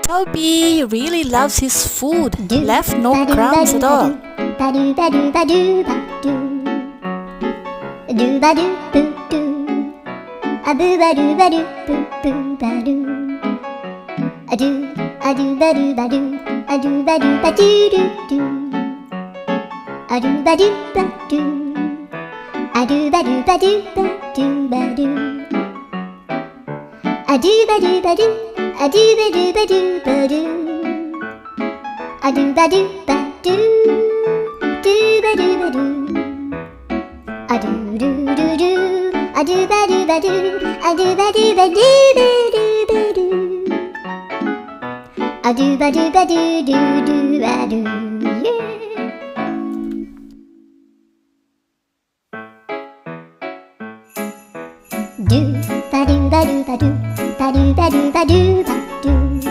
Toby really loves his food, left no crumbs at all. A do ba do ba do do do do ba do.